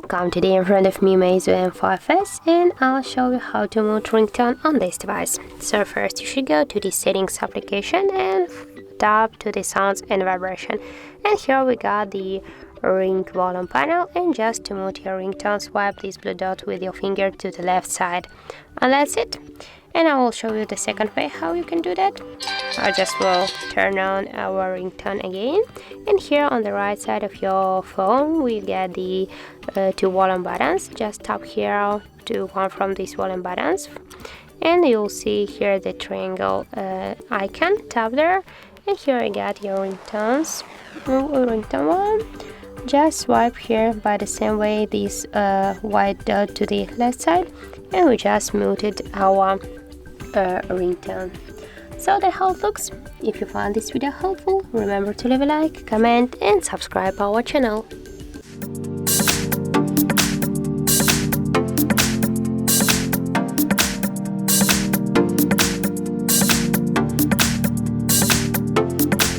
Come today in front of me Meizu M5s and I'll show you how to mute ringtone on this device. So first you should go to the settings application and tap to the sounds and vibration, and here we got the ring volume panel, and just to mute your ringtone swipe this blue dot with your finger to the left side, and that's it. And I will show you the second way how you can do that. I just will turn on our ringtone again, and here on the right side of your phone we get the two volume buttons. Just tap here to one from these volume buttons and you'll see here the triangle icon. Tap there and here I got your ringtone one. Just swipe here by the same way this white dot to the left side, and we just muted our ringtone. So that's how it looks. If you found this video helpful, remember to leave a like, comment and subscribe our channel.